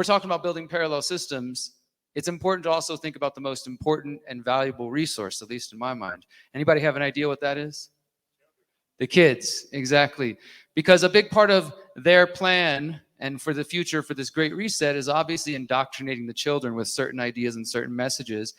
we're talking about building parallel systems, it's important to also think about the most important and valuable resource, at least in my mind. Anybody have an idea what that is? The kids, exactly. Because a big part of their plan and for the future for this great reset is obviously indoctrinating the children with certain ideas and certain messages.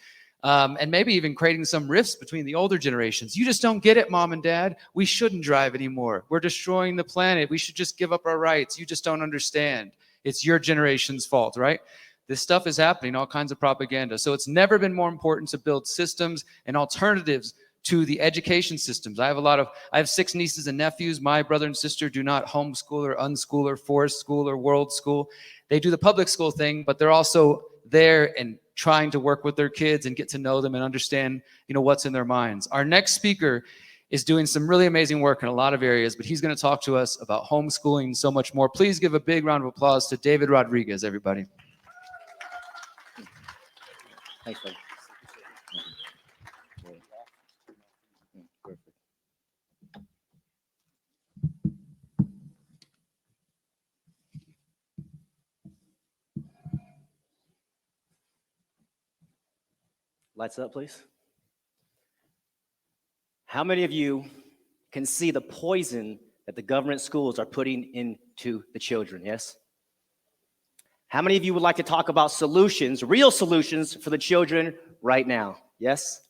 And maybe even creating some rifts between the older generations. You just don't get it, Mom and Dad. We shouldn't drive anymore. We're destroying the planet. We should just give up our rights. You just don't understand. It's your generation's fault, right? This stuff is happening, all kinds of propaganda. So it's never been more important to build systems and alternatives to the education systems. I have 6 nieces and nephews. My brother and sister do not homeschool or unschool or forest school or world school. They do the public school thing, but they're also there and trying to work with their kids and get to know them and understand, what's in their minds. Our next speaker is doing some really amazing work in a lot of areas, but he's going to talk to us about homeschooling and so much more. Please give a big round of applause to David Rodriguez, everybody. Thanks, buddy. Lights up, please. How many of you can see the poison that the government schools are putting into the children? Yes? How many of you would like to talk about solutions, real solutions for the children right now? Yes?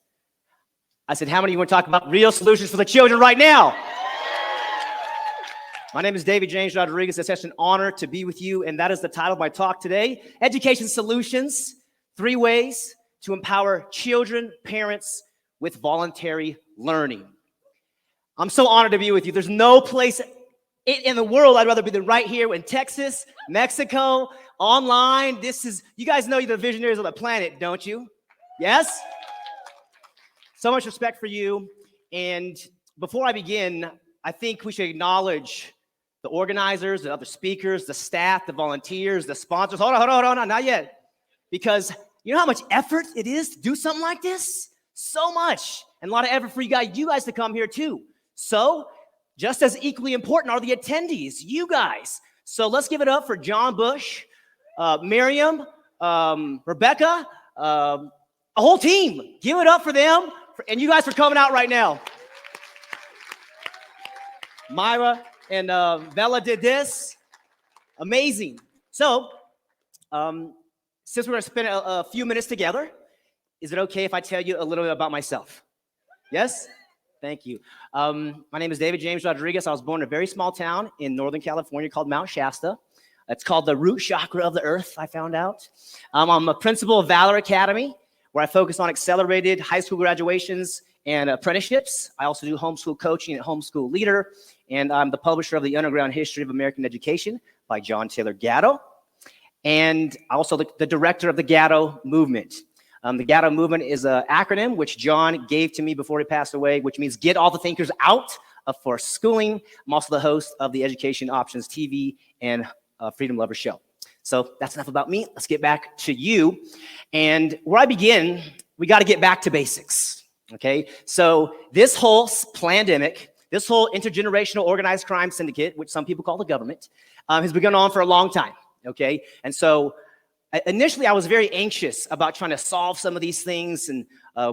I said, how many of you want to talk about real solutions for the children right now? My name is David James Rodriguez. It's such an honor to be with you, and that is the title of my talk today. Education Solutions, 3 ways to empower children, parents with voluntary learning. I'm so honored to be with you. There's no place in the world I'd rather be than right here in Texas, Mexico, online. You guys know you're the visionaries of the planet, don't you? Yes? So much respect for you. And before I begin, I think we should acknowledge the organizers, the other speakers, the staff, the volunteers, the sponsors. Hold on, not yet. Because you know how much effort it is to do something like this? So much. And a lot of effort for you guys to come here too. So just as equally important are the attendees, you guys. So let's give it up for John Bush, Miriam, Rebecca, a whole team. Give it up for them. And you guys for coming out right now. Myra and Bella did this. Amazing. So, since we're going to spend a few minutes together, is it okay if I tell you a little bit about myself? Yes? Thank you. My name is David James Rodriguez. I was born in a very small town in Northern California called Mount Shasta. It's called the root chakra of the earth, I found out. I'm a principal of Valor Academy, where I focus on accelerated high school graduations and apprenticeships. I also do homeschool coaching and homeschool leader, and I'm the publisher of The Underground History of American Education by John Taylor Gatto, and also the director of the Gatto Movement. The Gatto Movement is an acronym which John gave to me before he passed away, which means get all the thinkers out for schooling. I'm also the host of the Education Options TV and Freedom Lover Show. So that's enough about me. Let's get back to you. And where I begin, we got to get back to basics. Okay, so this whole pandemic, this whole intergenerational organized crime syndicate, which some people call the government, has been going on for a long time. Okay, and so initially I was very anxious about trying to solve some of these things. And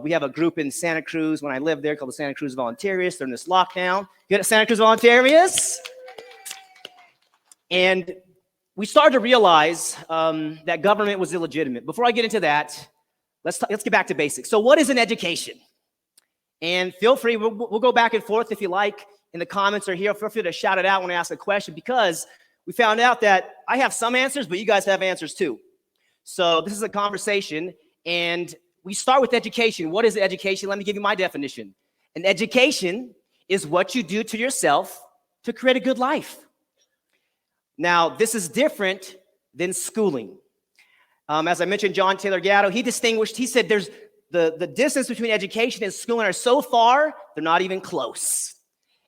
we have a group in Santa Cruz when I lived there called the Santa Cruz Voluntarists. They're in this lockdown. Good at Santa Cruz Voluntarists. And we started to realize that government was illegitimate. Before I get into that, let's get back to basics. So what is an education? And feel free, we'll go back and forth if you like in the comments or here. Feel free to shout it out when I ask a question, because we found out that I have some answers, but you guys have answers too. So this is a conversation, and we start with education. What is education? Let me give you my definition. An education is what you do to yourself to create a good life. Now, this is different than schooling. As I mentioned, John Taylor Gatto, he said there's the distance between education and schooling are so far, they're not even close.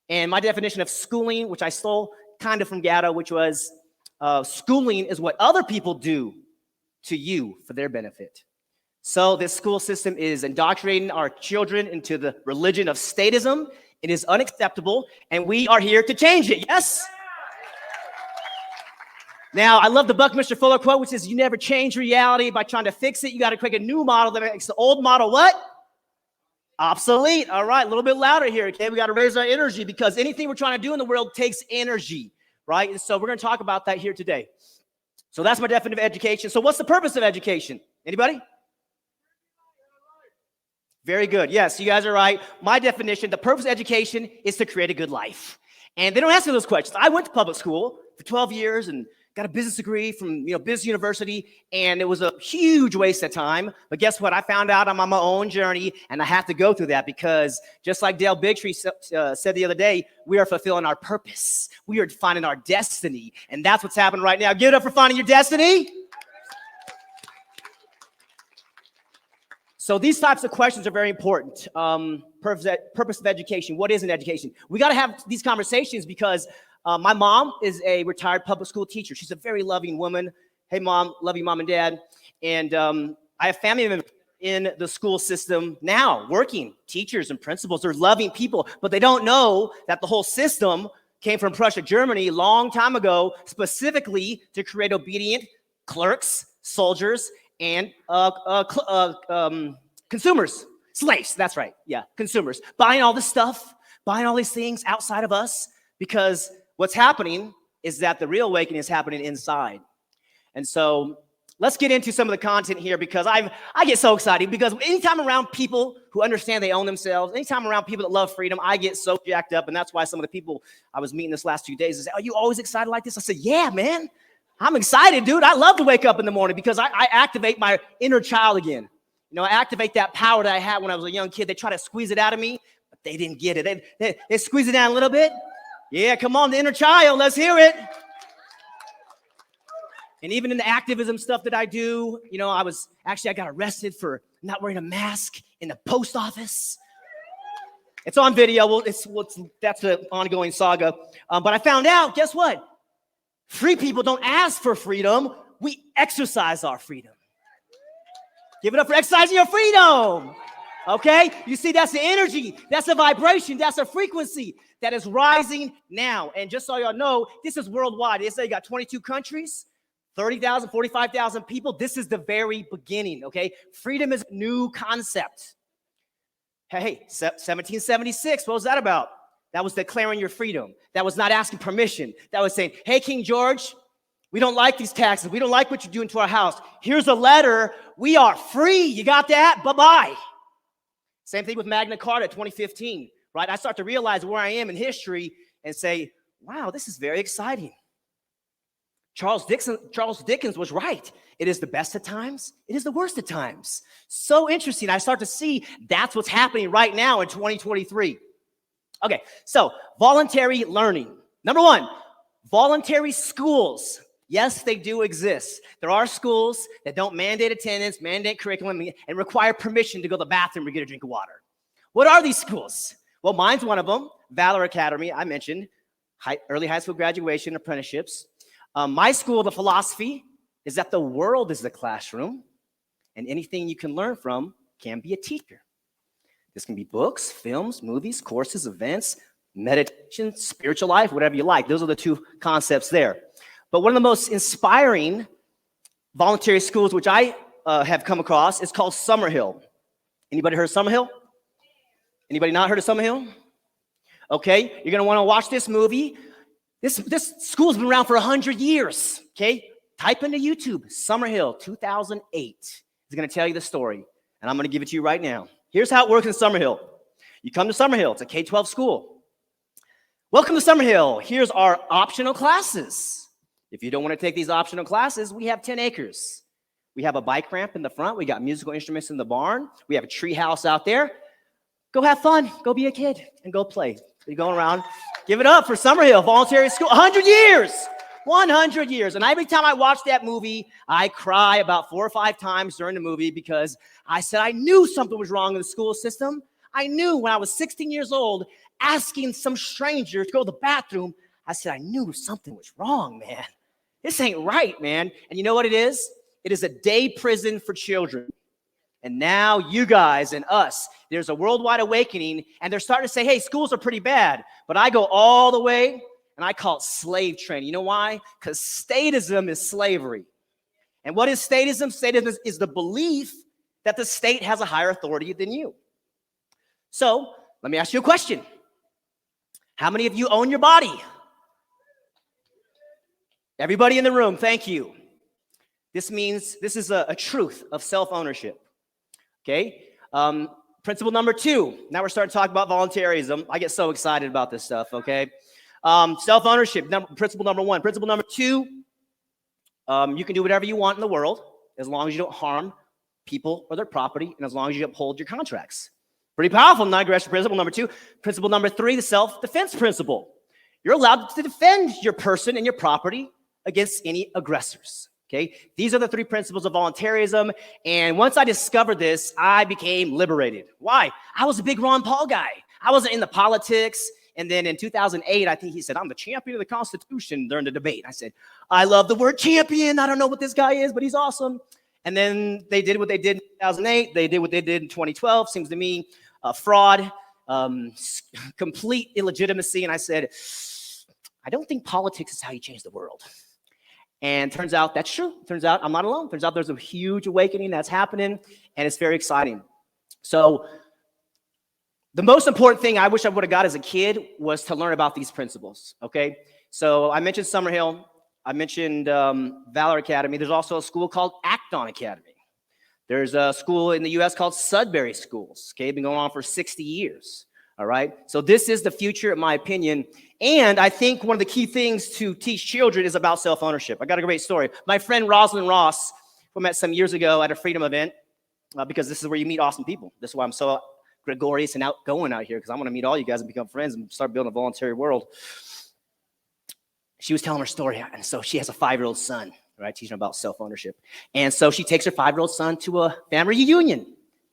And my definition of schooling, which I stole kind of from Gatto, which was schooling is what other people do to you for their benefit. So this school system is indoctrinating our children into the religion of statism. It is unacceptable, and we are here to change it, yes? Now, I love the Buckminster Fuller quote, which says, you never change reality by trying to fix it. You got to create a new model that makes the old model what? Obsolete. All right, a little bit louder here, okay? We got to raise our energy because anything we're trying to do in the world takes energy, right? And so we're going to talk about that here today. So that's my definition of education. So what's the purpose of education? Anybody? Very good. Yes, you guys are right. My definition, the purpose of education is to create a good life. And they don't ask me those questions. I went to public school for 12 years and got a business degree from business university, and it was a huge waste of time. But guess what? I found out I'm on my own journey, and I have to go through that because just like Dale Bigtree said the other day, we are fulfilling our purpose. We are finding our destiny, and that's what's happening right now. Give it up for finding your destiny. So these types of questions are very important. Purpose of education. What is an education? We got to have these conversations because my mom is a retired public school teacher. She's a very loving woman. Hey, Mom. Love you, Mom and Dad. And I have family members in the school system now, working, teachers and principals. They're loving people, but they don't know that the whole system came from Prussia, Germany, a long time ago, specifically to create obedient clerks, soldiers, and consumers. Slaves, that's right. Yeah, consumers. Buying all this stuff, buying all these things outside of us because what's happening is that the real awakening is happening inside. And so let's get into some of the content here because I get so excited because anytime around people who understand they own themselves, anytime around people that love freedom, I get so jacked up. And that's why some of the people I was meeting this last 2 days is, are you always excited like this? I said, yeah, man, I'm excited, dude. I love to wake up in the morning because I activate my inner child again. I activate that power that I had when I was a young kid. They try to squeeze it out of me, but they didn't get it. They squeeze it down a little bit. Yeah, come on, the inner child. Let's hear it. And even in the activism stuff that I do, I got arrested for not wearing a mask in the post office. It's on video. That's an ongoing saga. But I found out, guess what? Free people don't ask for freedom. We exercise our freedom. Give it up for exercising your freedom. Okay? You see, that's the energy. That's the vibration. That's a frequency that is rising now. And just so y'all know, this is worldwide. They say you got 22 countries, 30,000, 45,000 people. This is the very beginning, okay? Freedom is a new concept. Hey, 1776, what was that about? That was declaring your freedom. That was not asking permission. That was saying, hey, King George, we don't like these taxes. We don't like what you're doing to our house. Here's a letter. We are free. You got that? Bye-bye. Same thing with Magna Carta 2015, right? I start to realize where I am in history and say, wow, this is very exciting. Charles Dickens was right. It is the best of times. It is the worst of times. So interesting. I start to see that's what's happening right now in 2023. Okay, so voluntary learning. Number one, voluntary schools. Yes, they do exist. There are schools that don't mandate attendance, mandate curriculum, and require permission to go to the bathroom or get a drink of water. What are these schools? Well, mine's one of them, Valor Academy, I mentioned, early high school graduation, apprenticeships. My school, the philosophy is that the world is the classroom, and anything you can learn from can be a teacher. This can be books, films, movies, courses, events, meditation, spiritual life, whatever you like. Those are the two concepts there. But one of the most inspiring voluntary schools, which I have come across, is called Summerhill. Anybody heard of Summerhill? Anybody not heard of Summerhill? Okay, you're going to want to watch this movie. This school's been around for 100 years, okay? Type into YouTube, Summerhill, 2008. It's going to tell you the story, and I'm going to give it to you right now. Here's how it works in Summerhill. You come to Summerhill. It's a K-12 school. Welcome to Summerhill. Here's our optional classes. If you don't want to take these optional classes, we have 10 acres. We have a bike ramp in the front. We got musical instruments in the barn. We have a tree house out there. Go have fun. Go be a kid and go play. You're going around. Give it up for Summerhill Voluntary School. 100 years. 100 years. And every time I watch that movie, I cry about 4 or 5 times during the movie because I said I knew something was wrong in the school system. I knew when I was 16 years old, asking some stranger to go to the bathroom, I said I knew something was wrong, man. This ain't right, man. And you know what it is? It is a day prison for children. And now you guys and us, there's a worldwide awakening, and they're starting to say, hey, schools are pretty bad. But I go all the way and I call it slave training. You know why? Because statism is slavery. And what is statism? Statism is the belief that the state has a higher authority than you. So let me ask you a question. How many of you own your body? Everybody in the room, thank you. This means this is a truth of self-ownership. Okay? Principle number 2. Now we're starting to talk about voluntarism. I get so excited about this stuff, okay? Self-ownership, principle number 1. Principle number 2, you can do whatever you want in the world as long as you don't harm people or their property and as long as you uphold your contracts. Pretty powerful non-aggression principle number 2. Principle number 3, the self-defense principle. You're allowed to defend your person and your property against any aggressors. Okay, these are the 3 principles of voluntarism. And once I discovered this, I became liberated. Why? I was a big Ron Paul guy. I wasn't into politics. And then in 2008, I think he said, I'm the champion of the Constitution during the debate. I said, I love the word champion. I don't know what this guy is, but he's awesome. And then they did what they did in 2008. They did what they did in 2012. Seems to me fraud, complete illegitimacy. And I said, I don't think politics is how you change the world. And turns out that's true. Turns out I'm not alone. Turns out there's a huge awakening that's happening, and it's very exciting. So the most important thing I wish I would have got as a kid was to learn about these principles, okay? So I mentioned Summerhill. I mentioned Valor Academy. There's also a school called Acton Academy. There's a school in the U.S. called Sudbury Schools, okay? Been going on for 60 years. All right. So this is the future, in my opinion. And I think one of the key things to teach children is about self-ownership. I got a great story. My friend Rosalind Ross, who I met some years ago at a Freedom event, because this is where you meet awesome people. This is why I'm so gregarious and outgoing out here, because I want to meet all you guys and become friends and start building a voluntary world. She was telling her story. And so she has a 5-year-old son, right, teaching about self-ownership. And so she takes her 5-year-old son to a family reunion.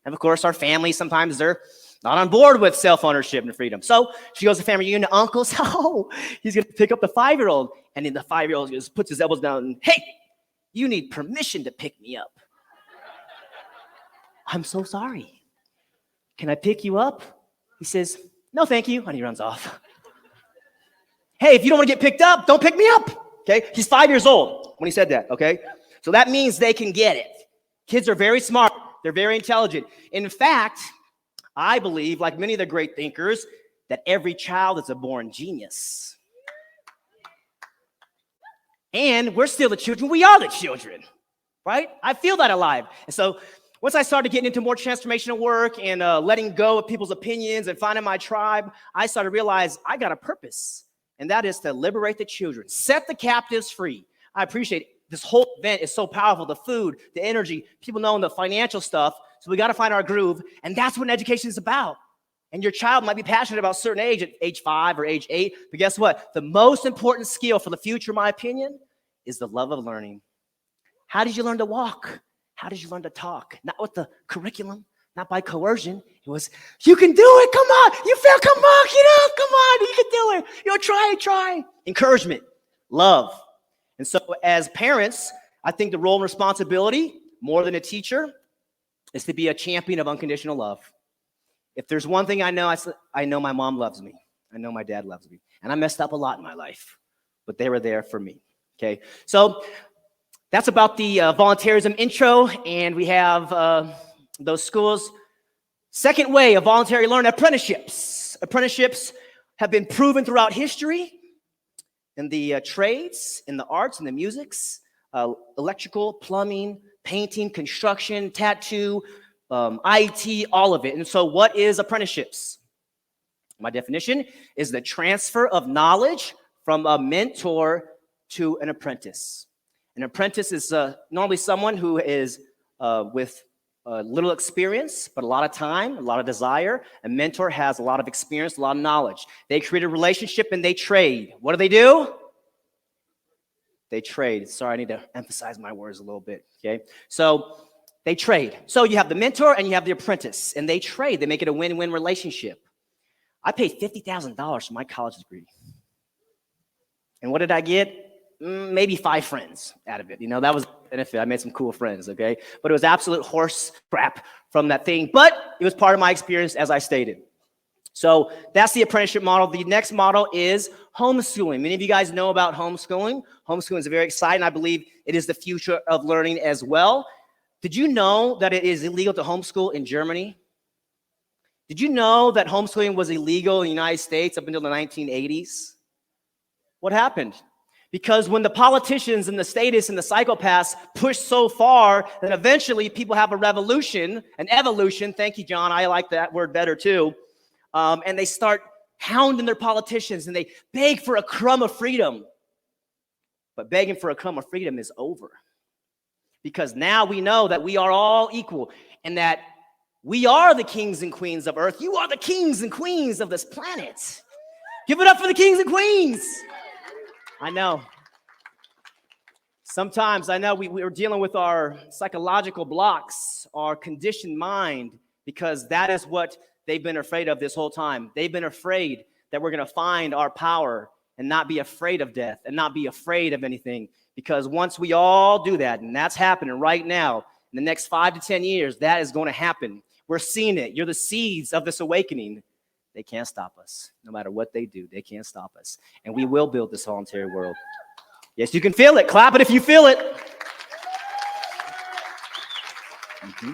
And of course, our family, sometimes they're not on board with self-ownership and freedom. So she goes to family reunion. Uncle says, oh, he's going to pick up the 5-year-old. And then the 5-year-old just puts his elbows down and, hey, you need permission to pick me up. I'm so sorry. Can I pick you up? He says, no, thank you. And he runs off. Hey, if you don't want to get picked up, don't pick me up. Okay? He's 5 years old when he said that. Okay? So that means they can get it. Kids are very smart. They're very intelligent. In fact, I believe, like many of the great thinkers, that every child is a born genius. And we're still the children. We are the children, right? I feel that alive. And so once I started getting into more transformational work and letting go of people's opinions and finding my tribe, I started to realize I got a purpose, and that is to liberate the children, set the captives free. I appreciate it. This whole event is so powerful, the food, the energy, people knowing the financial stuff. So we got to find our groove, and that's what education is about. And your child might be passionate about a certain age, at age 5 or age 8, but guess what? The most important skill for the future, in my opinion, is the love of learning. How did you learn to walk? How did you learn to talk? Not with the curriculum, not by coercion. It was, you can do it, come on. You fail, come on, get up, come on, you can do it. You know, try. Encouragement, love. And so as parents, I think the role and responsibility, more than a teacher, is to be a champion of unconditional love. If there's one thing I know my mom loves me. I know my dad loves me. And I messed up a lot in my life, but they were there for me, okay? So that's about the voluntarism intro, and we have those schools. Second way of voluntary learning, apprenticeships. Apprenticeships have been proven throughout history in the trades, in the arts, in the musics, electrical, plumbing, painting, construction, tattoo, IT, all of it. And so what is apprenticeships? My definition is the transfer of knowledge from a mentor to an apprentice. An apprentice is normally someone who is with little experience, but a lot of time, a lot of desire. A mentor has a lot of experience, a lot of knowledge. They create a relationship and they trade. What do? They trade. Sorry, I need to emphasize my words a little bit, okay? So they trade. So you have the mentor and you have the apprentice, and they trade. They make it a win-win relationship. I paid $50,000 for my college degree. And what did I get? Maybe 5 friends out of it. You know, that was the benefit. I made some cool friends, okay? But it was absolute horse crap from that thing. But it was part of my experience, as I stated. So that's the apprenticeship model. The next model is homeschooling. Many of you guys know about homeschooling. Homeschooling is very exciting. I believe it is the future of learning as well. Did you know that it is illegal to homeschool in Germany? Did you know that homeschooling was illegal in the United States up until the 1980s? What happened? Because when the politicians and the statists and the psychopaths push so far that eventually people have a revolution, an evolution. Thank you, John. I like that word better too. And they start hounding their politicians and they beg for a crumb of freedom. But begging for a crumb of freedom is over. Because now we know that we are all equal and that we are the kings and queens of earth. You are the kings and queens of this planet. Give it up for the kings and queens. I know. Sometimes I know we're dealing with our psychological blocks, our conditioned mind, because that is what they've been afraid of this whole time. They've been afraid that we're going to find our power and not be afraid of death and not be afraid of anything. Because once we all do that, and that's happening right now, in the next 5 to 10 years, that is going to happen. We're seeing it. You're the seeds of this awakening. They can't stop us. No matter what they do, they can't stop us. And we will build this voluntary world. Yes, you can feel it. Clap it if you feel it. Mm-hmm.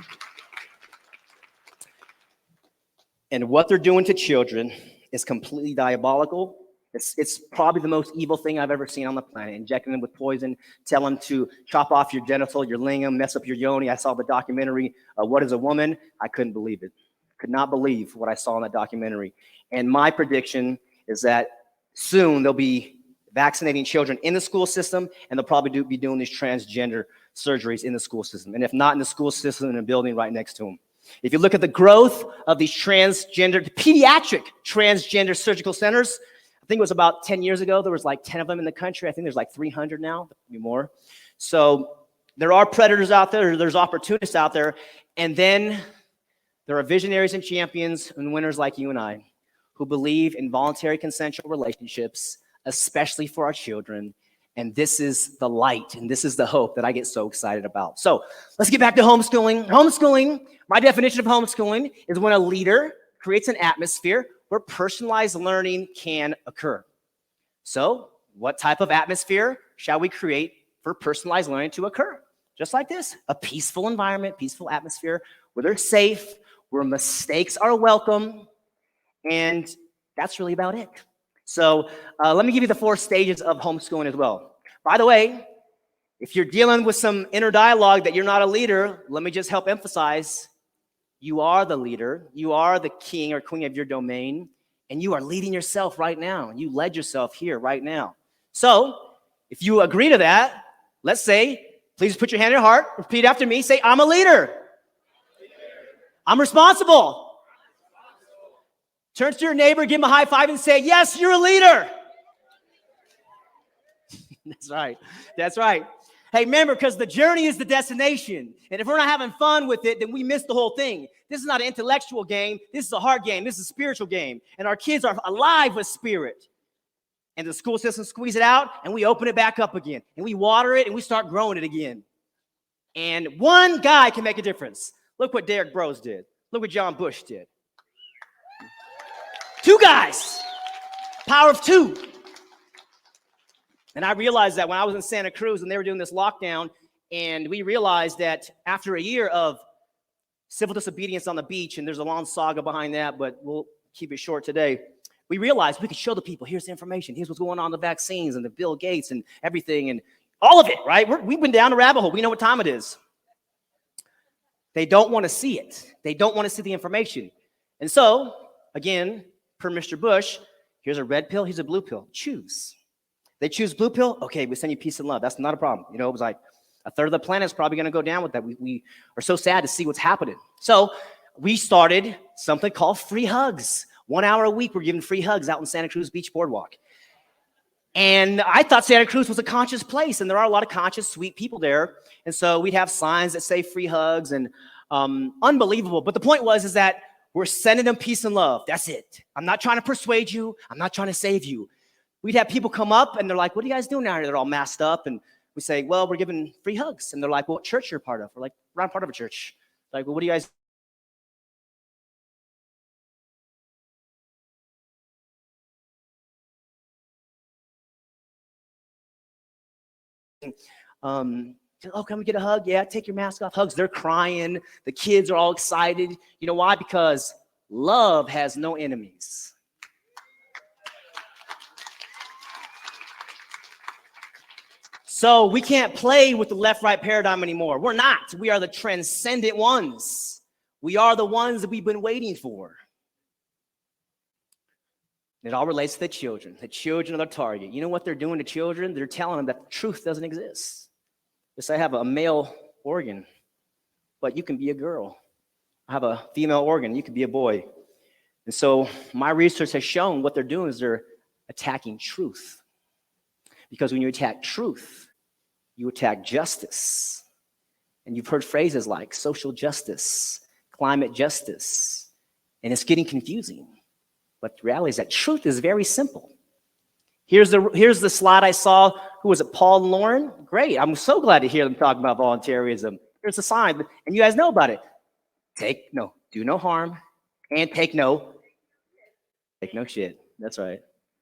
And what they're doing to children is completely diabolical. It's probably the most evil thing I've ever seen on the planet. Injecting them with poison, tell them to chop off your genital, your lingam, mess up your yoni. I saw the documentary, What is a Woman? I couldn't believe it. Could not believe what I saw in that documentary. And my prediction is that soon they'll be vaccinating children in the school system, and they'll probably be doing these transgender surgeries in the school system. And if not in the school system, in a building right next to them. If you look at the growth of these pediatric transgender surgical centers, I think it was about 10 years ago, there was like 10 of them in the country. I think there's like 300 now, maybe more. So there are predators out there, there's opportunists out there, and then there are visionaries and champions and winners like you and I who believe in voluntary consensual relationships, especially for our children. And this is the light, and this is the hope that I get so excited about. So let's get back to homeschooling. Homeschooling, my definition of homeschooling is when a leader creates an atmosphere where personalized learning can occur. So what type of atmosphere shall we create for personalized learning to occur? Just like this, a peaceful environment, peaceful atmosphere where they're safe, where mistakes are welcome, and that's really about it. So let me give you the 4 stages of homeschooling as well. By the way, if you're dealing with some inner dialogue that you're not a leader, let me just help emphasize, you are the leader, you are the king or queen of your domain, and you are leading yourself right now. You led yourself here right now. So if you agree to that, let's say, please put your hand on your heart, repeat after me, say, I'm a leader. I'm responsible. Turn to your neighbor, give him a high five and say, yes, you're a leader. That's right. That's right. Hey, remember, because the journey is the destination. And if we're not having fun with it, then we miss the whole thing. This is not an intellectual game. This is a heart game. This is a spiritual game. And our kids are alive with spirit. And the school system squeeze it out, and we open it back up again. And we water it, and we start growing it again. And one guy can make a difference. Look what Derek Bros did. Look what John Bush did. 2 guys. Power of 2. And I realized that when I was in Santa Cruz and they were doing this lockdown, and we realized that after a year of civil disobedience on the beach, and there's a long saga behind that, but we'll keep it short today, we realized we could show the people, here's the information, here's what's going on with the vaccines and the Bill Gates and everything and all of it, right? We've been down the rabbit hole. We know what time it is. They don't want to see it. They don't want to see the information. And so, again, per Mr. Bush, here's a red pill, here's a blue pill. Choose. They choose blue pill. Okay, we send you peace and love. That's not a problem. You know, it was like a third of the planet is probably going to go down with that. We are so sad to see what's happening. So we started something called free hugs. 1 hour a week, we're giving free hugs out in Santa Cruz Beach Boardwalk. And I thought Santa Cruz was a conscious place, and there are a lot of conscious, sweet people there. And so we'd have signs that say free hugs and unbelievable. But the point is that we're sending them peace and love. That's it. I'm not trying to persuade you. I'm not trying to save you. We'd have people come up, and they're like, what are you guys doing out here? They're all masked up. And we say, well, we're giving free hugs. And they're like, well, what church you're part of? We're like, we're not part of a church. Like, well, what do you guys Oh, can we get a hug? Yeah, take your mask off. Hugs. They're crying. The kids are all excited. You know why? Because love has no enemies. So we can't play with the left-right paradigm anymore. We're not. We are the transcendent ones. We are the ones that we've been waiting for. It all relates to the children. The children are the target. You know what they're doing to children? They're telling them that truth doesn't exist. Yes, I have a male organ, but you can be a girl. I have a female organ, you can be a boy. And so my research has shown what they're doing is they're attacking truth. Because when you attack truth, you attack justice. And you've heard phrases like social justice, climate justice, and it's getting confusing. But the reality is that truth is very simple. Here's the slide I saw. Who was it, Paul and Lauren? Great. I'm so glad to hear them talk about voluntarism. Here's a sign, and you guys know about it. Do no harm, and take no shit. That's right.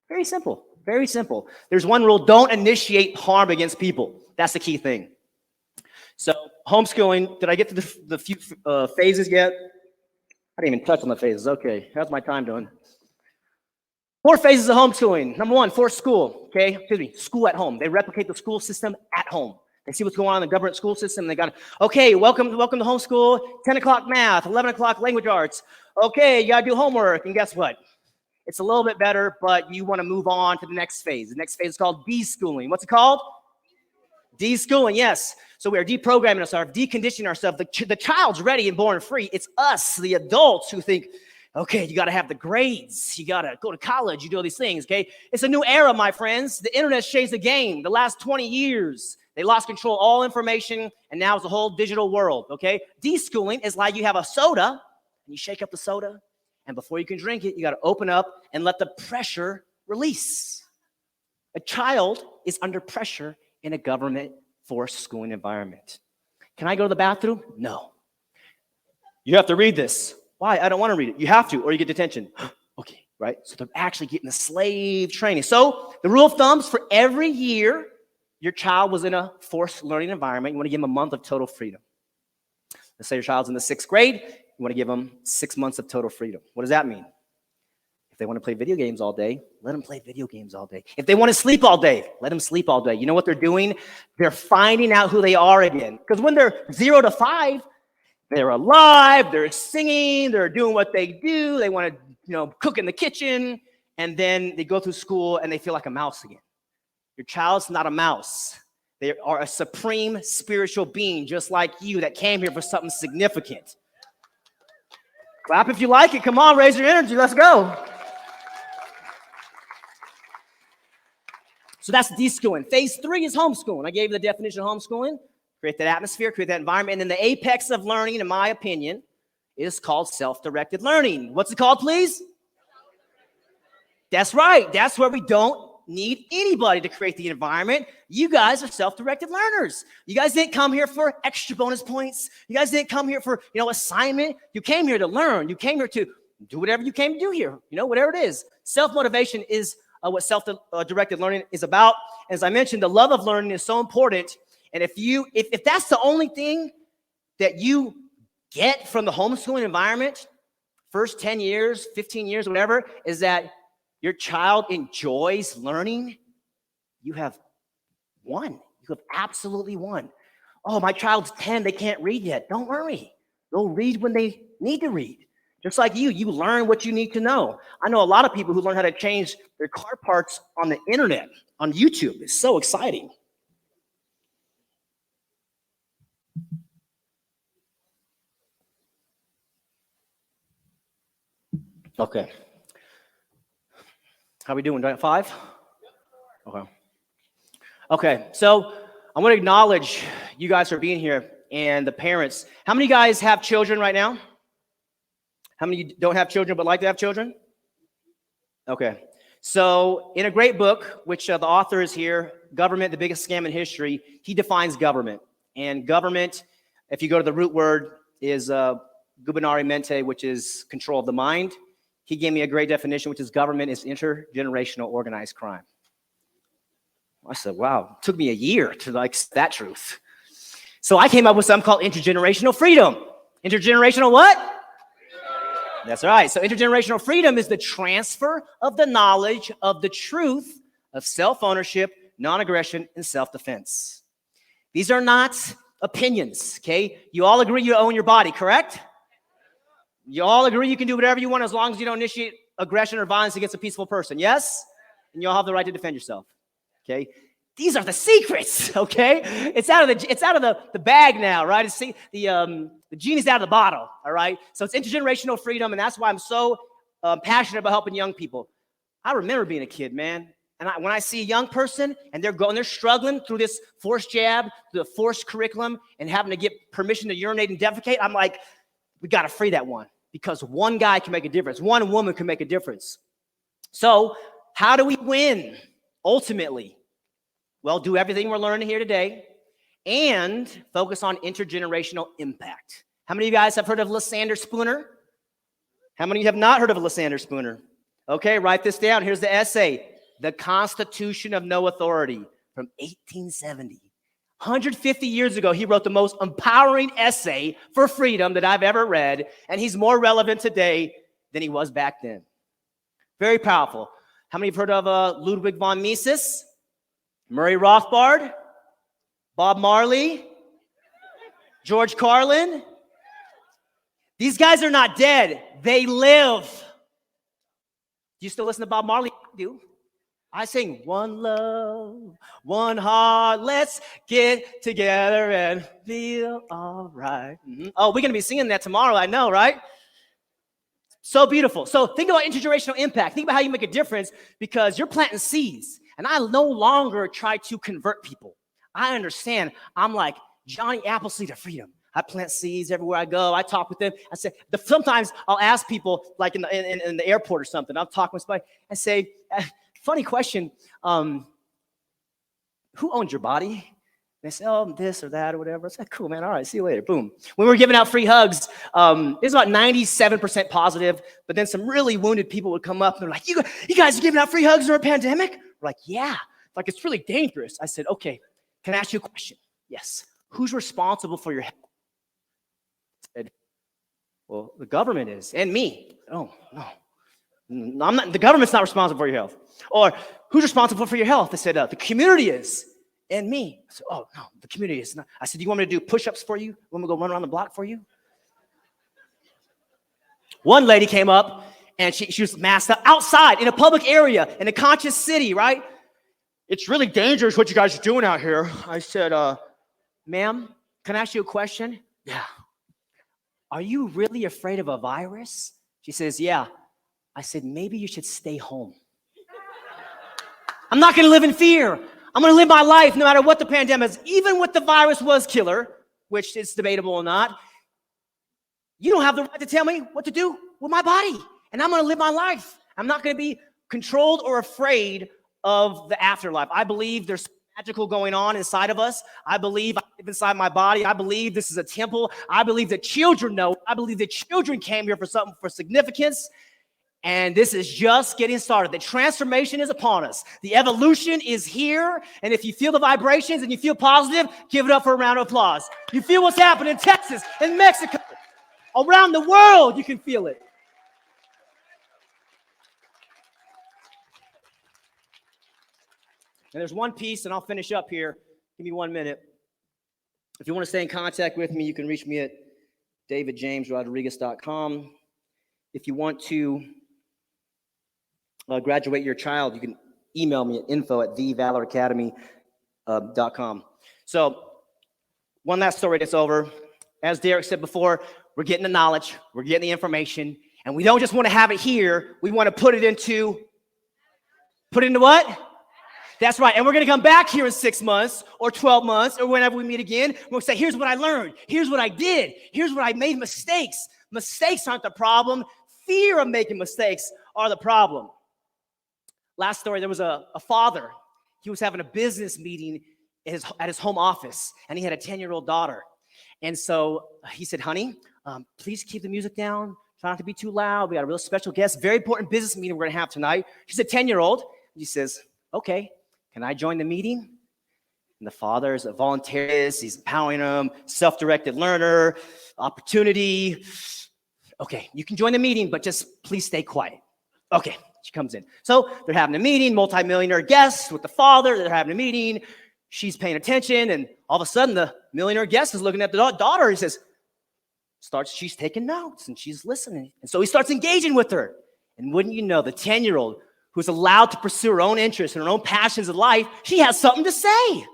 Very simple. Very simple. There's one rule: don't initiate harm against people. That's the key thing. So homeschooling. Did I get to the few phases yet? I didn't even touch on the phases. Okay, how's my time doing? 4 phases of homeschooling. Number 1, forced school. School at home. They replicate the school system at home. They see what's going on in the government school system. And they got, okay, welcome to homeschool. 10 o'clock math, 11 o'clock language arts. Okay, you gotta do homework. And guess what? It's a little bit better, but you want to move on to the next phase. The next phase is called deschooling. What's it called? Deschooling, yes. So we are deprogramming ourselves, deconditioning ourselves. The child's ready and born free. It's us, the adults, who think, okay, you got to have the grades. You got to go to college. You do all these things, okay? It's a new era, my friends. The internet's changed the game. The last 20 years, they lost control of all information, and now it's a whole digital world, okay? Deschooling is like you have a soda, and you shake up the soda, and before you can drink it, you got to open up and let the pressure release. A child is under pressure in a government-forced schooling environment. Can I go to the bathroom? No. You have to read this. Why? I don't want to read it. You have to, or you get detention. Okay, right? So they're actually getting the slave training. So the rule of thumbs for every year your child was in a forced learning environment, you want to give them a month of total freedom. Let's say your child's in the 6th grade, you want to give them 6 months of total freedom. What does that mean? If they want to play video games all day, let them play video games all day. If they want to sleep all day, let them sleep all day. You know what they're doing? They're finding out who they are again. Because when they're 0 to 5, they're alive, they're singing, they're doing what they do, they want to, cook in the kitchen, and then they go through school and they feel like a mouse again. Your child's not a mouse. They are a supreme spiritual being, just like you, that came here for something significant. Clap if you like it. Come on, raise your energy. Let's go. So that's deschooling. Phase 3 is homeschooling. I gave you the definition of homeschooling. Create that atmosphere, create that environment. And then the apex of learning, in my opinion, is called self-directed learning. What's it called, please? That's right. That's where we don't need anybody to create the environment. You guys are self-directed learners. You guys didn't come here for extra bonus points. You guys didn't come here for, assignment. You came here to learn. You came here to do whatever you came to do here, whatever it is. Self-motivation is what self-directed learning is about. As I mentioned, the love of learning is so important. And if that's the only thing that you get from the homeschooling environment, first 10 years, 15 years, whatever, is that your child enjoys learning, you have won. You have absolutely won. Oh, my child's 10, they can't read yet. Don't worry. They'll read when they need to read. Just like you learn what you need to know. I know a lot of people who learn how to change their car parts on the internet, on YouTube. It's so exciting. Okay. How we doing? Done at 5? Okay. Okay, so I want to acknowledge you guys for being here and the parents. How many guys have children right now? How many don't have children but like to have children? Okay. So in a great book, which the author is here, Government, the Biggest Scam in History, he defines government. And government, if you go to the root word, is gubernare mente, which is control of the mind. He gave me a great definition, which is government is intergenerational organized crime. I said, wow, it took me a year to like that truth. So I came up with something called intergenerational freedom. Intergenerational what? That's right. So intergenerational freedom is the transfer of the knowledge of the truth of self-ownership, non-aggression, and self-defense. These are not opinions, okay? You all agree you own your body, correct? You all agree you can do whatever you want as long as you don't initiate aggression or violence against a peaceful person, yes? And you all have the right to defend yourself, okay? These are the secrets, okay? It's out of the bag now, right? It's the genie's out of the bottle, all right? So it's intergenerational freedom, and that's why I'm so passionate about helping young people. I remember being a kid, man, and when I see a young person and they're struggling through this forced jab, the forced curriculum, and having to get permission to urinate and defecate, I'm like, we got to free that one because one guy can make a difference. One woman can make a difference. So how do we win ultimately? Well, do everything we're learning here today and focus on intergenerational impact. How many of you guys have heard of Lysander Spooner? How many of you have not heard of Lysander Spooner? Okay, write this down. Here's the essay, The Constitution of No Authority from 1870. 150 years ago, he wrote the most empowering essay for freedom that I've ever read, and he's more relevant today than he was back then. Very powerful. How many have heard of Ludwig von Mises? Murray Rothbard, Bob Marley, George Carlin. These guys are not dead. They live. Do you still listen to Bob Marley? I do. I sing, one love, one heart, let's get together and feel all right. Mm-hmm. Oh, we're going to be singing that tomorrow, I know, right? So beautiful. So think about intergenerational impact. Think about how you make a difference because you're planting seeds. And I no longer try to convert people. I understand. I'm like Johnny Appleseed of freedom. I plant seeds everywhere I go. I talk with them. I say, sometimes I'll ask people, like in the airport or something. I'll talk with somebody and say, funny question, who owns your body? They say, oh, this or that or whatever. I said, cool, man. All right, see you later. Boom. When we were giving out free hugs, it was about 97% positive, but then some really wounded people would come up and they're like, you guys are giving out free hugs during a pandemic? We're like, yeah. Like, it's really dangerous. I said, okay, can I ask you a question? Yes. Who's responsible for your health? I said, well, the government is, and me. Oh, no. I'm not. The government's not responsible for your health. Or who's responsible for your health? I said, the community is. And me. I said, oh, no, the community is not. I said, do you want me to do push-ups for you? Want me to go run around the block for you? One lady came up, and she was masked up outside in a public area in a conscious city, right? It's really dangerous what you guys are doing out here. I said, ma'am, can I ask you a question? Yeah. Are you really afraid of a virus? She says, yeah. I said, maybe you should stay home. I'm not going to live in fear. I'm going to live my life no matter what the pandemic is. Even if the virus was killer, which is debatable or not, you don't have the right to tell me what to do with my body. And I'm going to live my life. I'm not going to be controlled or afraid of the afterlife. I believe there's magical going on inside of us. I believe I live inside my body. I believe this is a temple. I believe that children know. I believe that children came here for something, for significance. And this is just getting started. The transformation is upon us. The evolution is here. And if you feel the vibrations and you feel positive, give it up for a round of applause. You feel what's happening in Texas, in Mexico, around the world, you can feel it. And there's one piece, and I'll finish up here. Give me 1 minute. If you want to stay in contact with me, you can reach me at davidjamesrodriguez.com. If you want to graduate your child, you can email me at info@thevaloracademy.com. So one last story that's over. As Derek said before, we're getting the knowledge, we're getting the information, and we don't just want to have it here. We want to put it into what? That's right. And we're going to come back here in 6 months or 12 months or whenever we meet again. We'll say, here's what I learned. Here's what I did. Here's what I made mistakes. Mistakes aren't the problem. Fear of making mistakes are the problem. Last story, there was a father. He was having a business meeting at his home office, and he had a 10-year-old daughter. And so he said, honey, please keep the music down. Try not to be too loud. We got a real special guest. Very important business meeting we're going to have tonight. She's a 10-year-old. He says, okay. Can I join the meeting? And the father is a voluntarist. He's empowering them, self-directed learner, opportunity. Okay, you can join the meeting, but just please stay quiet. Okay, she comes in. So they're having a meeting, multi-millionaire guests with the father. They're having a meeting. She's paying attention, and all of a sudden, the millionaire guest is looking at the daughter. He says, she's taking notes, and she's listening. And so he starts engaging with her. And wouldn't you know, the 10-year-old who's allowed to pursue her own interests and her own passions in life, she has something to say.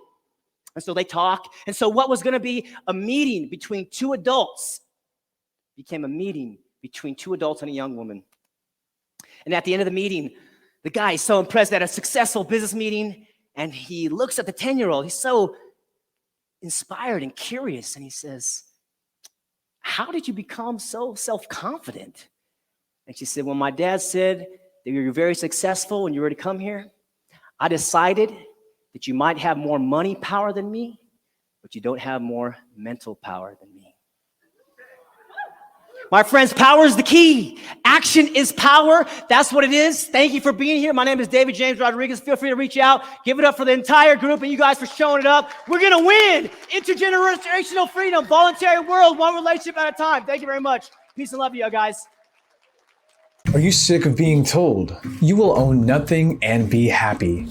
And so they talk. And so what was going to be a meeting between two adults became a meeting between two adults and a young woman. And at the end of the meeting, the guy is so impressed at a successful business meeting, and he looks at the 10-year-old. He's so inspired and curious, and he says, how did you become so self-confident? And she said, well, my dad said that you're very successful when you were to come here. I decided that you might have more money power than me, but you don't have more mental power than me. My friends, power is the key. Action is power. That's what it is. Thank you for being here. My name is David James Rodriguez. Feel free to reach out. Give it up for the entire group and you guys for showing it up. We're going to win intergenerational freedom, voluntary world, one relationship at a time. Thank you very much. Peace and love to you guys. Are you sick of being told you will own nothing and be happy?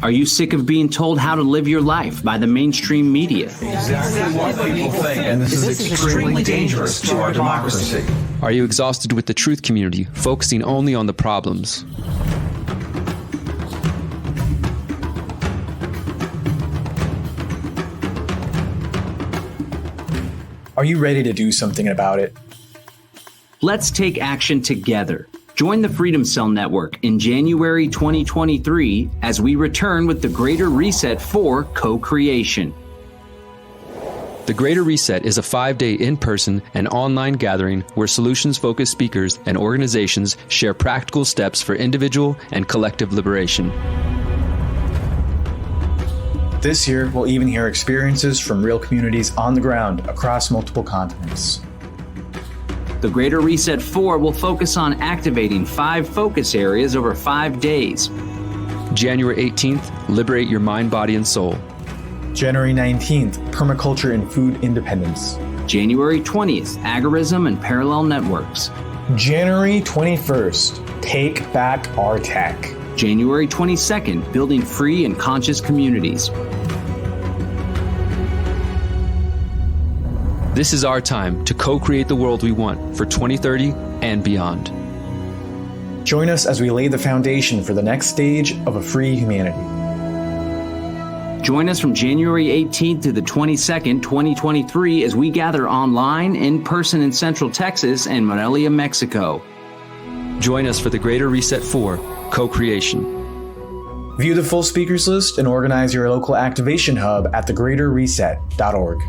Are you sick of being told how to live your life by the mainstream media? Exactly what people think, and this is extremely dangerous to our democracy. Are you exhausted with the truth community, focusing only on the problems? Are you ready to do something about it? Let's take action together. Join the Freedom Cell Network in January 2023 as we return with the Greater Reset for co-creation. The Greater Reset is a 5-day in-person and online gathering where solutions-focused speakers and organizations share practical steps for individual and collective liberation. This year, we'll even hear experiences from real communities on the ground across multiple continents. The Greater Reset 4 will focus on activating 5 focus areas over 5 days. January 18th, liberate your mind, body, and soul. January 19th, permaculture and food independence. January 20th, agorism and parallel networks. January 21st, take back our tech. January 22nd, building free and conscious communities. This is our time to co-create the world we want for 2030 and beyond. Join us as we lay the foundation for the next stage of a free humanity. Join us from January 18th to the 22nd, 2023, as we gather online, in person in Central Texas and Morelia, Mexico. Join us for the Greater Reset 4 co-creation. View the full speakers list and organize your local activation hub at thegreaterreset.org.